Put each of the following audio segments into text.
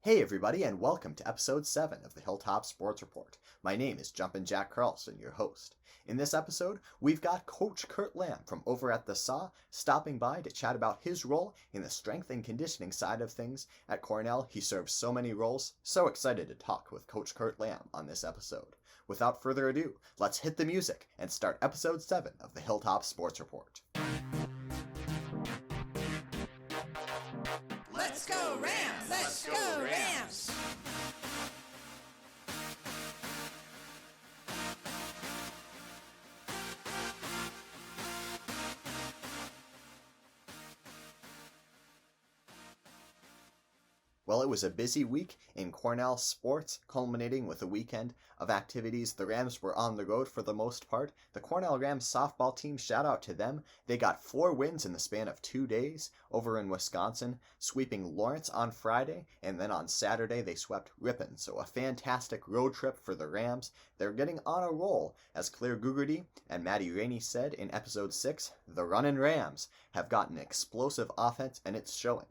Hey everybody, and welcome to episode 7 of the Hilltop Sports Report. My name is Jumpin Jack Carlson, your host. In this episode, we've got Coach Curt Lamb from over at the SAW stopping by to chat about his role in the strength and conditioning side of things at Cornell. He serves so many roles. So excited to talk with Coach Curt Lamb on this episode. Without further ado, let's hit the music and start episode 7 of the Hilltop Sports Report. Let's go Rams! Let's go Rams! Well, it was a busy week in Cornell sports, culminating with a weekend of activities. The Rams were on the road for the most part. The Cornell Rams softball team, shout out to them. They got 4 wins in the span of 2 days over in Wisconsin, sweeping Lawrence on Friday, and then on Saturday they swept Ripon. So a fantastic road trip for the Rams. They're getting on a roll. As Claire Gugerty and Maddie Rainey said in episode 6, the Runnin' Rams have got an explosive offense and it's showing.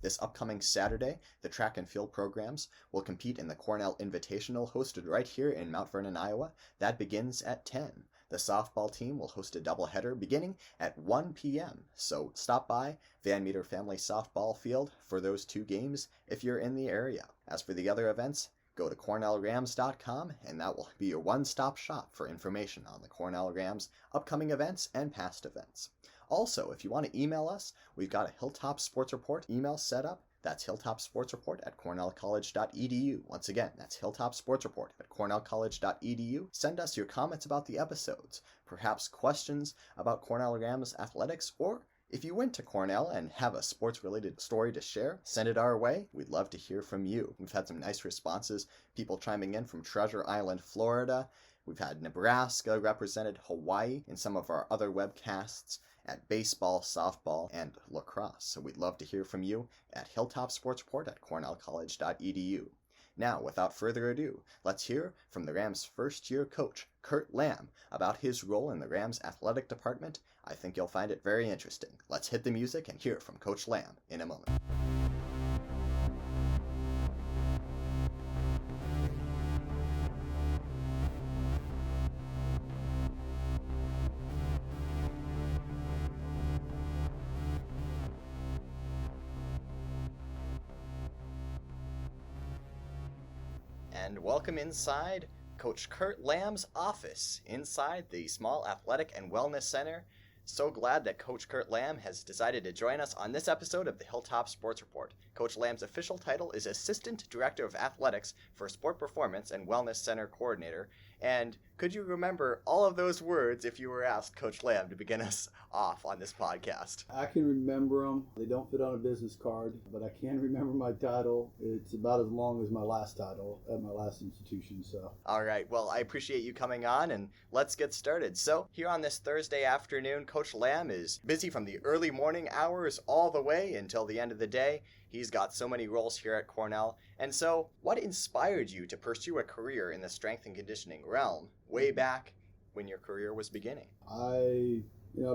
This upcoming Saturday, the track and field programs will compete in the Cornell Invitational hosted right here in Mount Vernon, Iowa. That begins at 10. The softball team will host a doubleheader beginning at 1 p.m. So stop by Van Meter Family Softball Field for those 2 games if you're in the area. As for the other events, go to cornellrams.com and that will be your one-stop shop for information on the Cornell Rams upcoming events and past events. Also, if you want to email us, we've got a Hilltop Sports Report email set up. That's hilltopsportsreport@cornellcollege.edu. Once again, that's hilltopsportsreport@cornellcollege.edu. Send us your comments about the episodes, perhaps questions about Cornell Rams athletics, or if you went to Cornell and have a sports-related story to share, send it our way. We'd love to hear from you. We've had some nice responses, people chiming in from Treasure Island, Florida. We've had Nebraska represented, Hawaii in some of our other webcasts, at baseball, softball, and lacrosse. So we'd love to hear from you at hilltopsportsreport@cornellcollege.edu. Now, without further ado, let's hear from the Rams' first-year coach, Curt Lamb, about his role in the Rams' athletic department. I think you'll find it very interesting. Let's hit the music and hear from Coach Lamb in a moment. And welcome inside Coach Curt Lamb's office inside the small athletic and wellness center. So glad that Coach Curt Lamb has decided to join us on this episode of the Hilltop Sports Report. Coach Lamb's official title is Assistant Director of Athletics for Sport Performance and Wellness Center Coordinator. And could you remember all of those words if you were asked, Coach Lamb, to begin us off on this podcast? I can remember them. They don't fit on a business card, but I can remember my title. It's about as long as my last title at my last institution. So. All right. Well, I appreciate you coming on, and let's get started. So here on this Thursday afternoon, Coach Lamb is busy from the early morning hours all the way until the end of the day. He's got so many roles here at Cornell. And so what inspired you to pursue a career in the strength and conditioning realm way back when your career was beginning? I've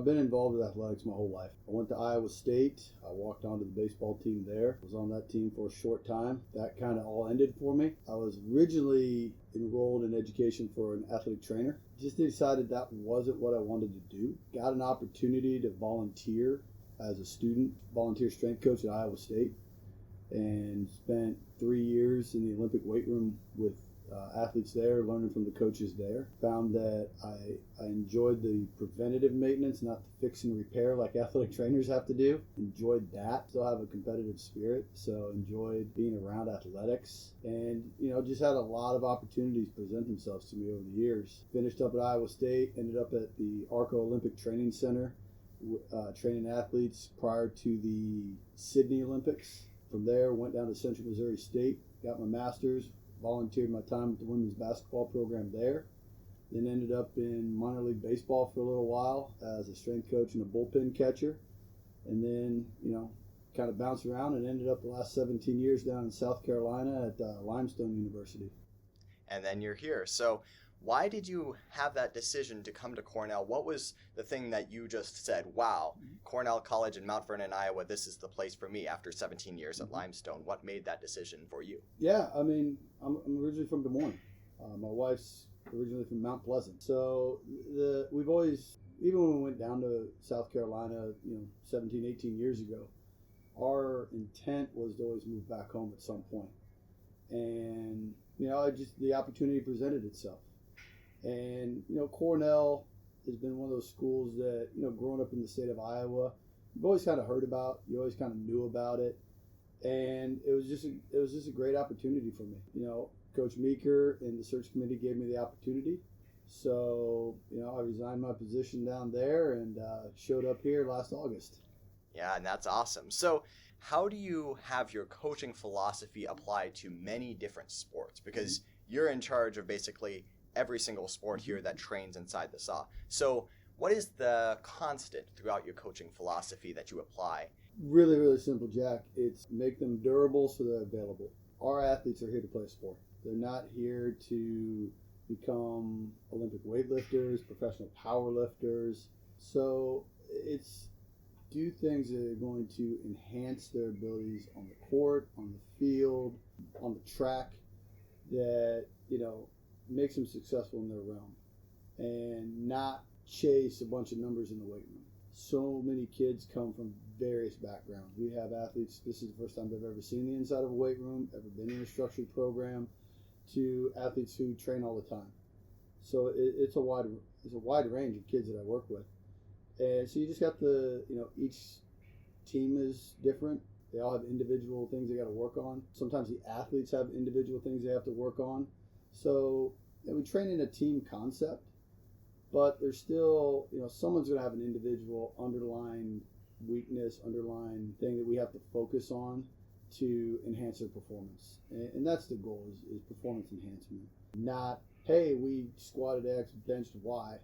been involved with athletics my whole life. I went to Iowa State. I walked onto the baseball team there. I was on that team for a short time. That kind of all ended for me. I was originally enrolled in education for an athletic trainer. Just decided that wasn't what I wanted to do. Got an opportunity to volunteer as a student, volunteer strength coach at Iowa State, and spent 3 years in the Olympic weight room with athletes there, learning from the coaches there. Found that I enjoyed the preventative maintenance, not the fix and repair like athletic trainers have to do. Enjoyed that. Still have a competitive spirit, so enjoyed being around athletics. And, just had a lot of opportunities present themselves to me over the years. Finished up at Iowa State, ended up at the Arco Olympic Training Center, training athletes prior to the Sydney Olympics. From there, went down to Central Missouri State, got my master's, volunteered my time with the women's basketball program there. Then ended up in minor league baseball for a little while as a strength coach and a bullpen catcher. And then, kind of bounced around and ended up the last 17 years down in South Carolina at Limestone University. And then you're here. So Why did you have that decision to come to Cornell? What was the thing that you just said, wow, Cornell College in Mount Vernon, Iowa, this is the place for me after 17 years at Limestone? What made that decision for you? Yeah, I mean, I'm originally from Des Moines. My wife's originally from Mount Pleasant. So we've always, even when we went down to South Carolina, 17, 18 years ago, our intent was to always move back home at some point. And, the opportunity presented itself. And, Cornell has been one of those schools that, growing up in the state of Iowa, you've always kind of heard about, you always kind of knew about it. And it was just a great opportunity for me. Coach Meeker and the search committee gave me the opportunity. So, I resigned my position down there and showed up here last August. Yeah, and that's awesome. So how do you have your coaching philosophy apply to many different sports? Because you're in charge of basically every single sport here that trains inside the SAW. So what is the constant throughout your coaching philosophy that you apply? Really, really simple, Jack. It's make them durable so they're available. Our athletes are here to play a sport. They're not here to become Olympic weightlifters, professional powerlifters. So it's do things that are going to enhance their abilities on the court, on the field, on the track, that, makes them successful in their realm, and not chase a bunch of numbers in the weight room. So many kids come from various backgrounds. We have athletes, this is the first time they've ever seen the inside of a weight room, ever been in a structured program, to athletes who train all the time. So it's a wide range of kids that I work with. And so you just got each team is different. They all have individual things they got to work on. Sometimes the athletes have individual things they have to work on. So we train in a team concept, but there's still, someone's going to have an individual underlying weakness, underlying thing that we have to focus on to enhance their performance. And that's the goal is performance enhancement. Not, hey, we squatted X, benched Y.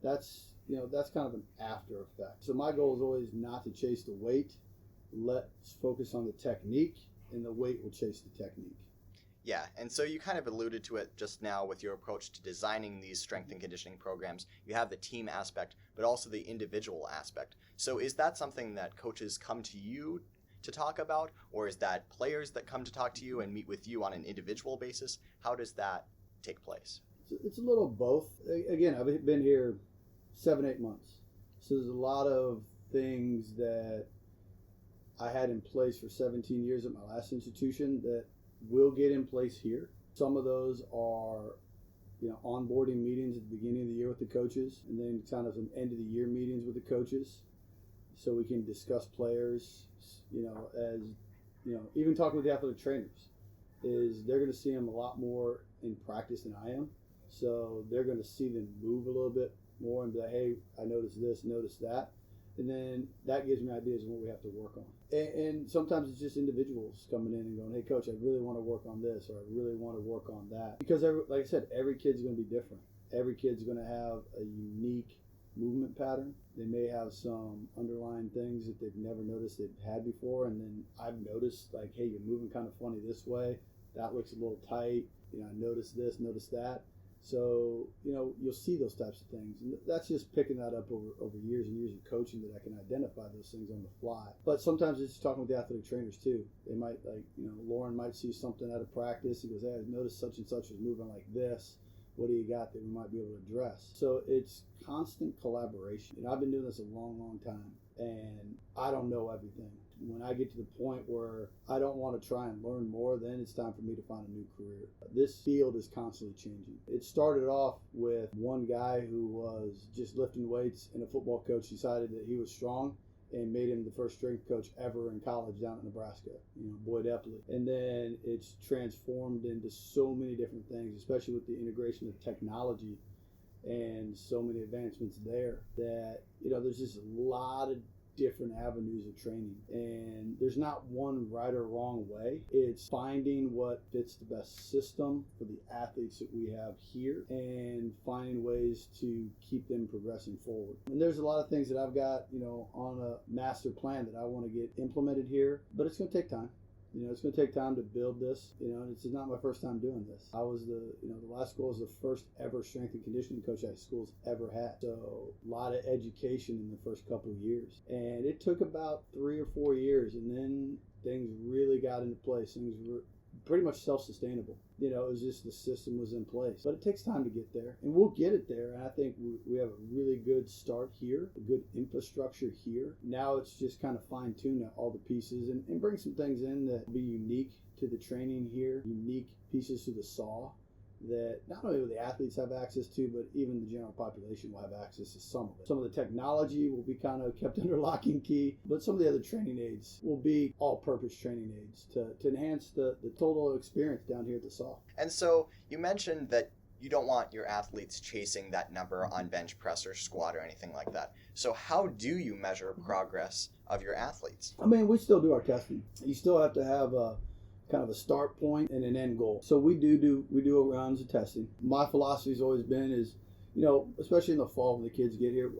That's kind of an after effect. So my goal is always not to chase the weight. Let's focus on the technique, and the weight will chase the technique. Yeah, and so you kind of alluded to it just now with your approach to designing these strength and conditioning programs. You have the team aspect, but also the individual aspect. So is that something that coaches come to you to talk about, or is that players that come to talk to you and meet with you on an individual basis? How does that take place? It's a little both. Again, I've been here 7-8 months. So there's a lot of things that I had in place for 17 years at my last institution that will get in place here. Some of those are, onboarding meetings at the beginning of the year with the coaches, and then kind of some end of the year meetings with the coaches, so we can discuss players. Even talking with the athletic trainers, is they're going to see them a lot more in practice than I am. So they're going to see them move a little bit more and be like, hey, I noticed this, noticed that. And then that gives me ideas of what we have to work on. And sometimes it's just individuals coming in and going, hey, coach, I really want to work on this, or I really want to work on that. Because, like I said, every kid's going to be different. Every kid's going to have a unique movement pattern. They may have some underlying things that they've never noticed they've had before. And then I've noticed, like, hey, you're moving kind of funny this way. That looks a little tight. I noticed this, noticed that. So, you'll see those types of things. And that's just picking that up over years and years of coaching, that I can identify those things on the fly. But sometimes it's talking with the athletic trainers too. They might, Lauren might see something out of practice. He goes, hey, I noticed such and such was moving like this. What do you got that we might be able to address? So it's constant collaboration. I've been doing this a long, long time, and I don't know everything. When I get to the point where I don't want to try and learn more, then it's time for me to find a new career. This field is constantly changing. It started off with one guy who was just lifting weights, and a football coach decided that he was strong and made him the first strength coach ever in college down in Nebraska, Boyd Epley. And then it's transformed into so many different things, especially with the integration of technology and so many advancements there, that, there's just a lot of different avenues of training, and there's not one right or wrong way. It's finding what fits the best system for the athletes that we have here, and finding ways to keep them progressing forward. And there's a lot of things that I've got, on a master plan that I want to get implemented here, but it's going to take time. It's going to take time to build this. And it's not my first time doing this. I was the last school was the first ever strength and conditioning coach that school's ever had. So a lot of education in the first couple of years. And it took about 3 or 4 years, and then things really got into place. Things were pretty much self-sustainable. It was just the system was in place. But it takes time to get there, and we'll get it there. And I think we have a really good start here, a good infrastructure here. Now it's just kind of fine-tune all the pieces and bring some things in that be unique to the training here, unique pieces to the saw that not only will the athletes have access to, but even the general population will have access to some of it. Some of the technology will be kind of kept under lock and key, but some of the other training aids will be all-purpose training aids to enhance the total experience down here at the saw. And so you mentioned that you don't want your athletes chasing that number on bench press or squat or anything like that. So how do you measure progress of your athletes? I mean, we still do our testing. You still have to have a kind of a start point and an end goal. So we do rounds of testing. My philosophy has always been is, especially in the fall when the kids get here,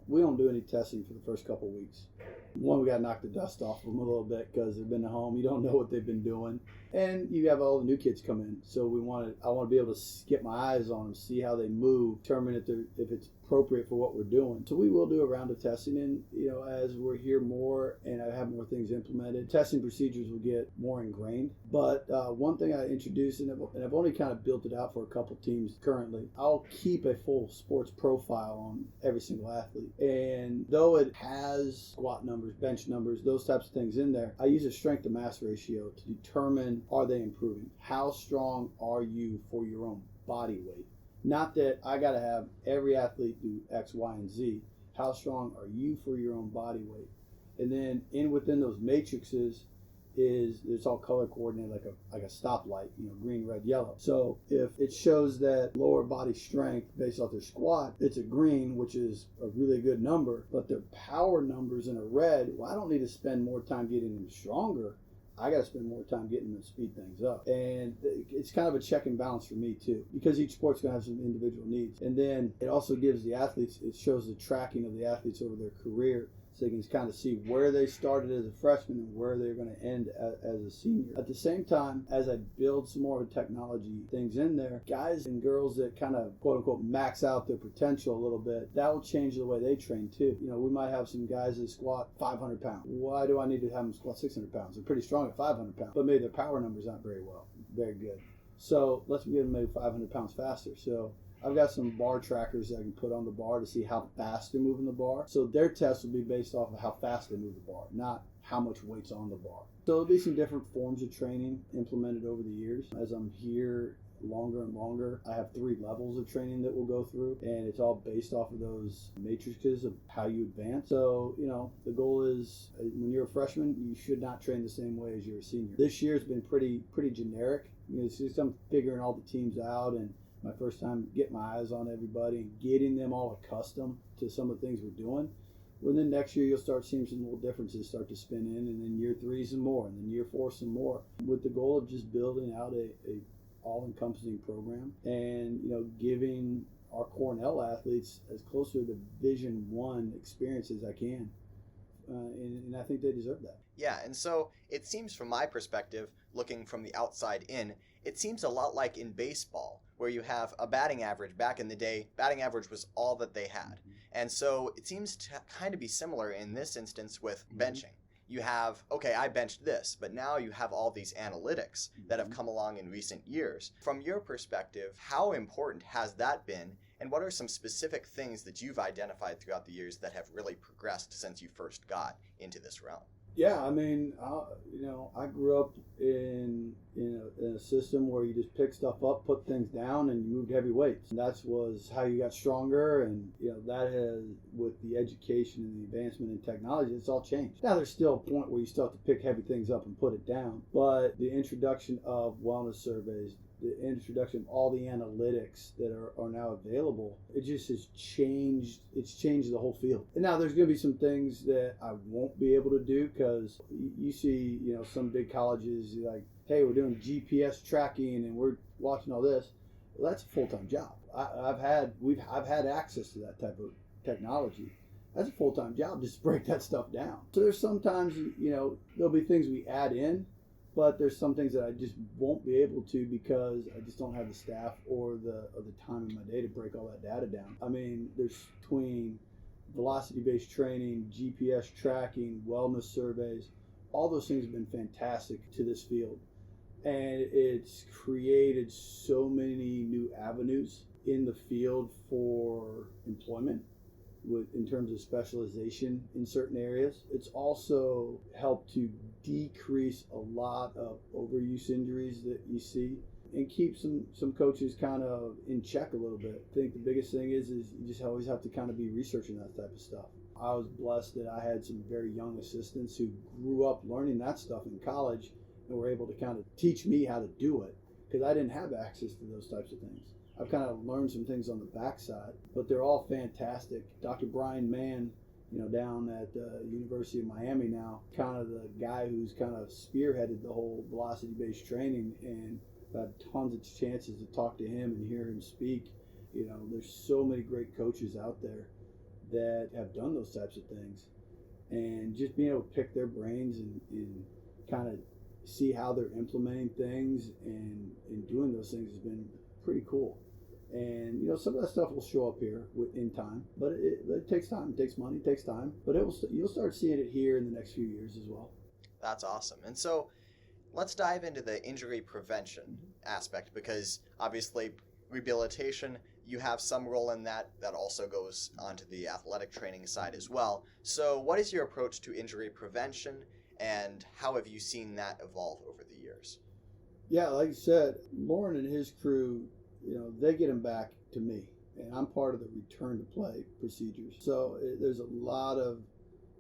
we don't do any testing for the first couple of weeks. One, we got to knock the dust off them a little bit because they've been at home. You don't know what they've been doing. And you have all the new kids come in. So I want to be able to get my eyes on them, see how they move, determine if it's appropriate for what we're doing. So we will do a round of testing, and as we're here more and I have more things implemented, testing procedures will get more ingrained. But one thing I introduced, and I've only kind of built it out for a couple teams currently, I'll keep a full sports profile on every single athlete. And though it has squat numbers, bench numbers, those types of things in there, I use a strength to mass ratio to determine, are they improving? How strong are you for your own body weight? Not that I got to have every athlete do X, Y, and Z. How strong are you for your own body weight? And then within those matrices it's all color coordinated like a stoplight, green, red, yellow. So if it shows that lower body strength based off their squat, it's a green, which is a really good number, but their power numbers in a red, well, I don't need to spend more time getting them stronger. I got to spend more time getting them to speed things up. And it's kind of a check and balance for me too, because each sport's going to have some individual needs. And then it also gives the athletes, it shows the tracking of the athletes over their career, so you can kind of see where they started as a freshman and where they're going to end as a senior. At the same time, as I build some more of the technology things in there, guys and girls that kind of quote unquote max out their potential a little bit, that will change the way they train too. We might have some guys that squat 500 pounds. Why do I need to have them squat 600 pounds? They're pretty strong at 500 pounds, but maybe their power numbers aren't very good. So let's get them maybe 500 pounds faster. So I've got some bar trackers that I can put on the bar to see how fast they're moving the bar. So their test will be based off of how fast they move the bar, not how much weight's on the bar. So there'll be some different forms of training implemented over the years. As I'm here longer and longer, I have 3 levels of training that we'll go through, and it's all based off of those matrices of how you advance. So, the goal is when you're a freshman, you should not train the same way as you're a senior. This year's been pretty generic. It's just I'm figuring all the teams out, and my first time getting my eyes on everybody and getting them all accustomed to some of the things we're doing. Well, then next year you'll start seeing some little differences start to spin in, and then year 3 some more, and then year 4 some more, with the goal of just building out a all-encompassing program and giving our Cornell athletes as close to a Division I experience as I can. And I think they deserve that. Yeah, and so it seems from my perspective, looking from the outside in, it seems a lot like in baseball, where you have a batting average. Back in the day, batting average was all that they had. And so it seems to kind of be similar in this instance with benching. You have, okay, I benched this, but now you have all these analytics that have come along in recent years. From your perspective, how important has that been? And what are some specific things that you've identified throughout the years that have really progressed since you first got into this realm? Yeah, I mean, I grew up in a system where you just pick stuff up, put things down, and you moved heavy weights. And that was how you got stronger. And that has, with the education and the advancement in technology, it's all changed. Now there's still a point where you still have to pick heavy things up and put it down. But the introduction of wellness surveys, the introduction of all the analytics that are now available, it just has changed. It's changed the whole field. And now there's going to be some things that I won't be able to do, because you see, some big colleges like, hey, we're doing GPS tracking and we're watching all this. Well, that's a full-time job. I've had access to that type of technology. That's a full-time job just to break that stuff down. So there's sometimes, there'll be things we add in But there's some things that I just won't be able to because I just don't have the staff or the time in my day to break all that data down. I mean, there's between velocity-based training, GPS tracking, wellness surveys, all those things have been fantastic to this field. And it's created so many new avenues in the field for employment in terms of specialization in certain areas. It's also helped to decrease a lot of overuse injuries that you see and keep some coaches kind of in check a little bit. I think the biggest thing is you just always have to kind of be researching that type of stuff. I was blessed that I had some very young assistants who grew up learning that stuff in college and were able to kind of teach me how to do it because I didn't have access to those types of things. I've kind of learned some things on the backside, but they're all fantastic. Dr. Brian Mann, down at the University of Miami now, kind of the guy who's kind of spearheaded the whole velocity-based training, and I've had tons of chances to talk to him and hear him speak. There's so many great coaches out there that have done those types of things, and just being able to pick their brains and kind of see how they're implementing things and doing those things has been pretty cool. And some of that stuff will show up here in time, but it takes time. It takes money. It takes time, but you'll start seeing it here in the next few years as well. That's awesome. And so let's dive into the injury prevention aspect, because obviously rehabilitation, you have some role in that also goes onto the athletic training side as well. So what is your approach to injury prevention, and how have you seen that evolve over the years? Yeah, like you said, Lauren and his crew, they get them back to me, and I'm part of the return to play procedures. So there's a lot of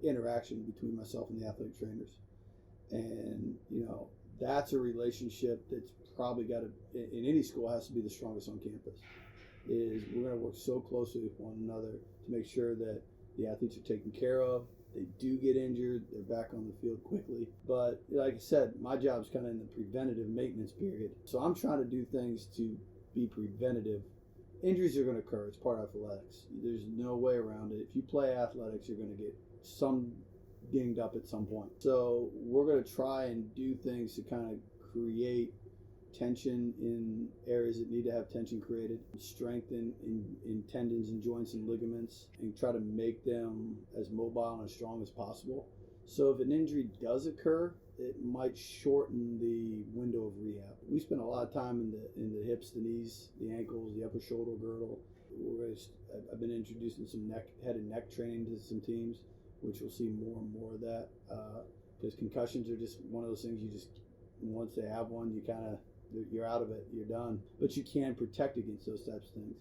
interaction between myself and the athletic trainers, and that's a relationship that's probably got to, in any school, has to be the strongest on campus. Is we're going to work so closely with one another to make sure that the athletes are taken care of. They do get injured, they're back on the field quickly. But like I said, my job is kind of in the preventative maintenance period. So I'm trying to do things to be preventative. Injuries are going to occur. It's part of athletics. There's no way around it. If you play athletics, you're going to get some dinged up at some point. So we're going to try and do things to kind of create tension in areas that need to have tension created, strengthen in tendons and joints and ligaments, and try to make them as mobile and as strong as possible. So if an injury does occur, it might shorten the window of rehab. We spend a lot of time in the hips, the knees, the ankles, the upper shoulder girdle. I've been introducing some head and neck training to some teams, which we'll see more and more of that, because concussions are just one of those things once they have one, you're out of it, you're done. But you can protect against those types of things.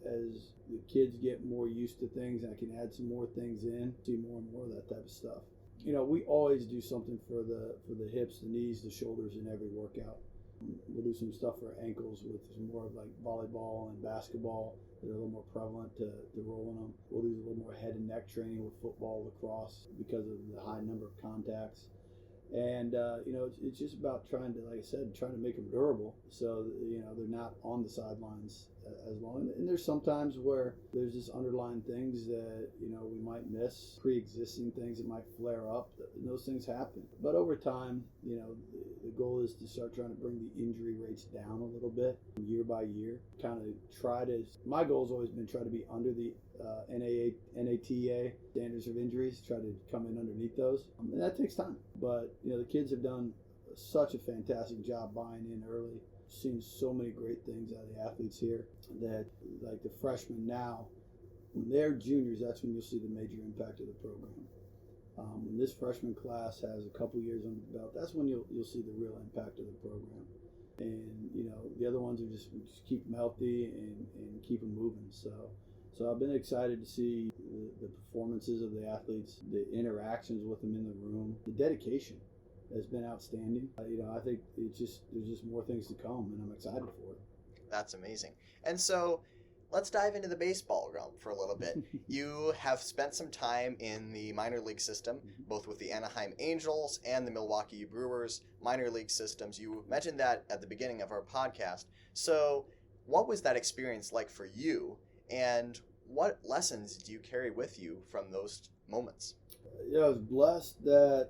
As the kids get more used to things, and I can add some more things in, see more and more of that type of stuff. We always do something for the hips, the knees, the shoulders in every workout. We'll do some stuff for ankles with some more like volleyball and basketball that are a little more prevalent to rolling them. We'll do a little more head and neck training with football, lacrosse, because of the high number of contacts. And, it's just about trying to make them durable so that, they're not on the sidelines as long. And there's sometimes where there's just underlying things that, we might miss, pre-existing things that might flare up, and those things happen. But over time, the goal is to start trying to bring the injury rates down a little bit year by year. My goal has always been try to be under the NATA standards of injuries, try to come in underneath those. And that takes time. But, the kids have done such a fantastic job buying in early. Seen so many great things out of the athletes here that, like the freshmen now, when they're juniors, that's when you'll see the major impact of the program. When this freshman class has a couple years under the belt, that's when you'll see the real impact of the program. And, the other ones are just keep them healthy and keep them moving. So I've been excited to see the performances of the athletes, the interactions with them in the room, the dedication has been outstanding. I think there's just more things to come, and I'm excited for it. That's amazing. And so let's dive into the baseball realm for a little bit. You have spent some time in the minor league system, both with the Anaheim Angels and the Milwaukee Brewers minor league systems. You mentioned that at the beginning of our podcast. So what was that experience like for you, and what lessons do you carry with you from those moments? I was blessed that,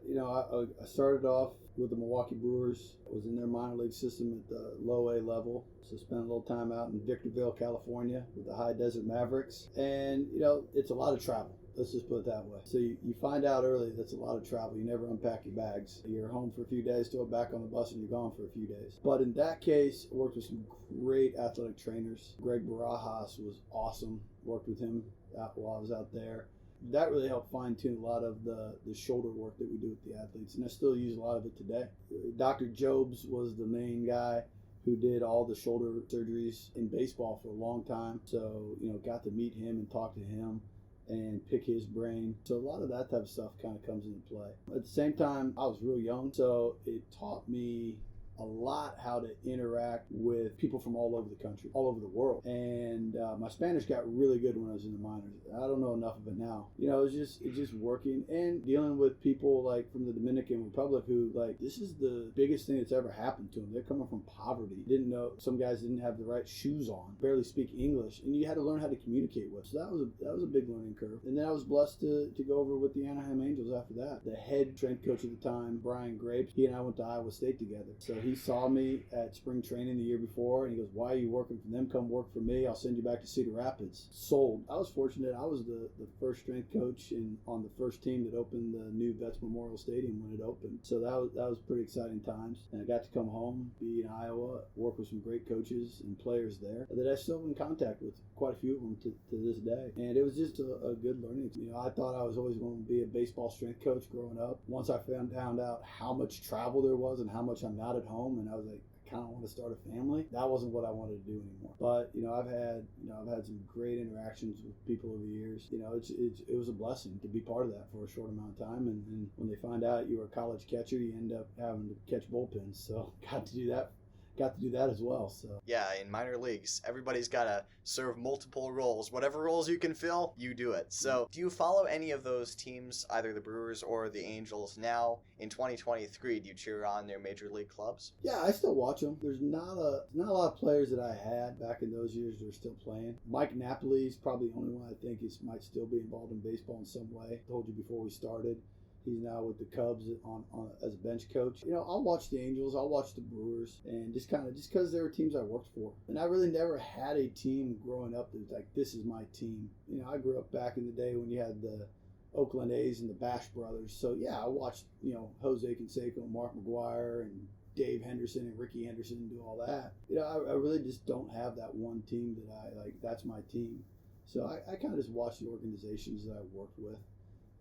I started off with the Milwaukee Brewers. I was in their minor league system at the low A level. So spent a little time out in Victorville, California with the High Desert Mavericks. And, it's a lot of travel. Let's just put it that way. So you find out early that's a lot of travel. You never unpack your bags. You're home for a few days, throw it back on the bus, and you're gone for a few days. But in that case, I worked with some great athletic trainers. Greg Barajas was awesome. Worked with him while I was out there. That really helped fine-tune a lot of the shoulder work that we do with the athletes, and I still use a lot of it today. Dr. Jobs was the main guy who did all the shoulder surgeries in baseball for a long time. So, got to meet him and talk to him and pick his brain. So a lot of that type of stuff kind of comes into play. At the same time, I was real young, so it taught me a lot how to interact with people from all over the country, all over the world. And my Spanish got really good when I was in the minors. I don't know enough of it now. It's just working and dealing with people like from the Dominican Republic who this is the biggest thing that's ever happened to them. They're coming from poverty. Didn't know, some guys didn't have the right shoes on, barely speak English, and you had to learn how to communicate with. So that was a big learning curve. And then I was blessed to go over with the Anaheim Angels after that. The head strength coach at the time, Brian Grapes, he and I went to Iowa State together. So he saw me at spring training the year before, and he goes, "Why are you working for them? Come work for me. I'll send you back to Cedar Rapids." Sold. I was fortunate. I was the first strength coach on the first team that opened the new Vets Memorial Stadium when it opened. So that was pretty exciting times. And I got to come home, be in Iowa, work with some great coaches and players there that I still am in contact with, quite a few of them to this day. And it was just a good learning. I thought I was always going to be a baseball strength coach growing up. Once I found out how much travel there was and how much I'm not at home, and I was like, I kind of want to start a family. That wasn't what I wanted to do anymore. But I've had some great interactions with people over the years. It was a blessing to be part of that for a short amount of time. And when they find out you were a college catcher, you end up having to catch bullpens. So got to do that as well. So yeah, in minor leagues, everybody's got to serve multiple roles. Whatever roles you can fill, you do it. So do you follow any of those teams, either the Brewers or the Angels, now in 2023? Do you cheer on their major league clubs? Yeah, I still watch them. There's not a lot of players that I had back in those years that are still playing. Mike Napoli's probably the only one I think might still be involved in baseball in some way. I told you before we started. He's now with the Cubs on as a bench coach. I'll watch the Angels, I'll watch the Brewers, and just because they were teams I worked for. And I really never had a team growing up that was like, this is my team. I grew up back in the day when you had the Oakland A's and the Bash Brothers. So yeah, I watched, Jose Canseco, Mark McGuire, and Dave Henderson and Ricky Henderson do all that. I really just don't have that one team that I like, that's my team. So I kind of just watch the organizations that I worked with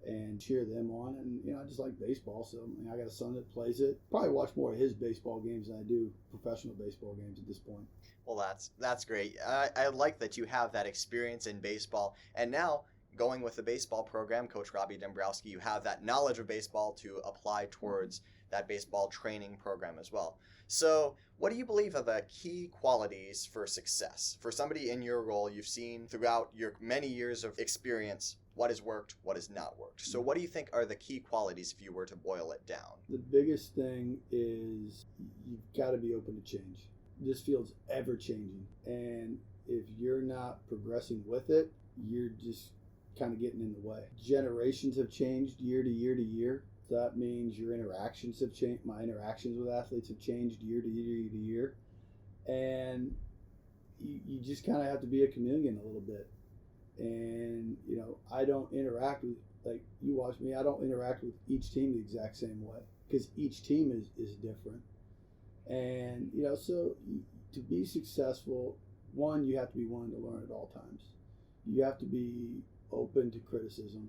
and cheer them on. And I just like baseball, so I got a son that plays it. Probably watch more of his baseball games than I do professional baseball games at this point. Well, that's great. I like that you have that experience in baseball, and now going with the baseball program, Coach Robbie Dombrowski, you have that knowledge of baseball to apply towards that baseball training program as well. So what do you believe are the key qualities for success? For somebody in your role, you've seen throughout your many years of experience what has worked, what has not worked. So what do you think are the key qualities if you were to boil it down? The biggest thing is you've got to be open to change. This field's ever changing. And if you're not progressing with it, you're just kind of getting in the way. Generations have changed year to year to year. That means your interactions have changed. My interactions with athletes have changed year to year to year. And you just kind of have to be a chameleon a little bit. And, I don't interact with, like you watch me, I don't interact with each team the exact same way because each team is different. And, so to be successful, one, you have to be willing to learn at all times. You have to be open to criticism.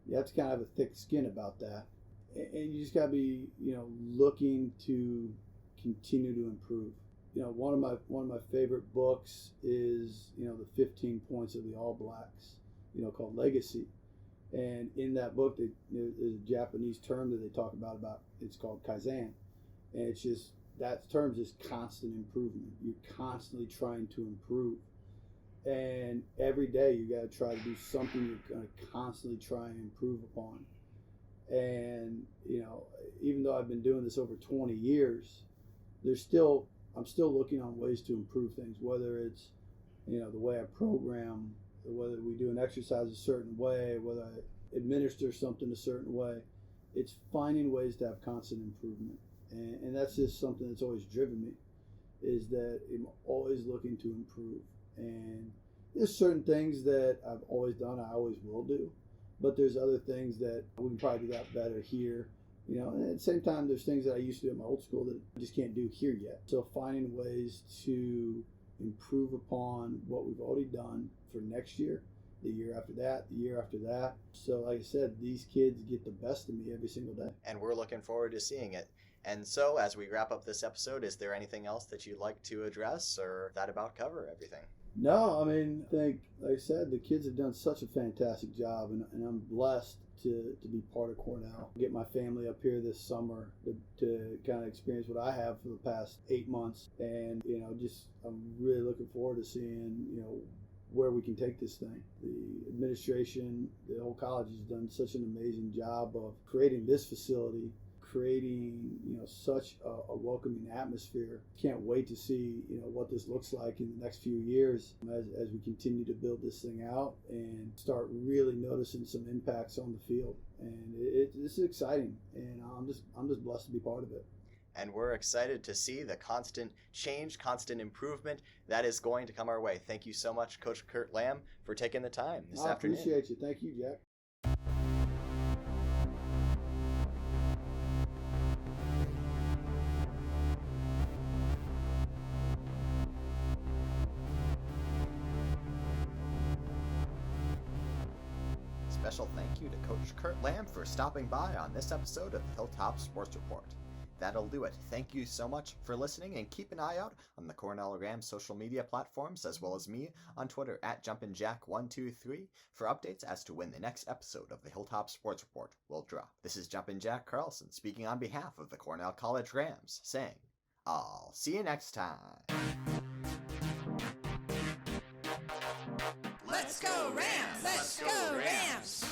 You have to kind of have a thick skin about that. And you just got to be, looking to continue to improve. One of my favorite books is, the 15 Points of the All Blacks, called Legacy. And in that book, there's a Japanese term that they talk about, it's called Kaizen. And it's just, that term is just constant improvement. You're constantly trying to improve. And every day you got to try to do something you're going to constantly try and improve upon. And, even though I've been doing this over 20 years, I'm still looking on ways to improve things, whether it's, the way I program, whether we do an exercise a certain way, whether administer something a certain way. It's finding ways to have constant improvement. And that's just something that's always driven me, is that I'm always looking to improve. And there's certain things that I've always done, I always will do. But there's other things that we can probably do that better here. And at the same time, there's things that I used to do at my old school that I just can't do here yet. So finding ways to improve upon what we've already done for next year, the year after that, the year after that. So like I said, these kids get the best of me every single day. And we're looking forward to seeing it. And so as we wrap up this episode, is there anything else that you'd like to address, or that about cover everything? No, I mean, I think, like I said, the kids have done such a fantastic job, and I'm blessed to be part of Cornell. Get my family up here this summer to kind of experience what I have for the past 8 months. And, I'm really looking forward to seeing, where we can take this thing. The administration, the whole college has done such an amazing job of creating this facility, creating such a welcoming atmosphere. Can't wait to see what this looks like in the next few years as we continue to build this thing out and start really noticing some impacts on the field. And this is exciting, and I'm just blessed to be part of it. And we're excited to see the constant change, constant improvement that is going to come our way. Thank you so much, Coach Curt Lamb, for taking the time this afternoon. I appreciate you. Thank you, Jack. Special thank you to Coach Curt Lamb for stopping by on this episode of Hilltop Sports Report. That'll do it. Thank you so much for listening, and keep an eye out on the Cornell Rams social media platforms, as well as me on Twitter at Jumpin Jack 123 for updates as to when the next episode of the Hilltop Sports Report will drop. This is Jumpin Jack Carlson speaking on behalf of the Cornell College Rams, saying, I'll see you next time. Let's go Rams! Let's go Rams!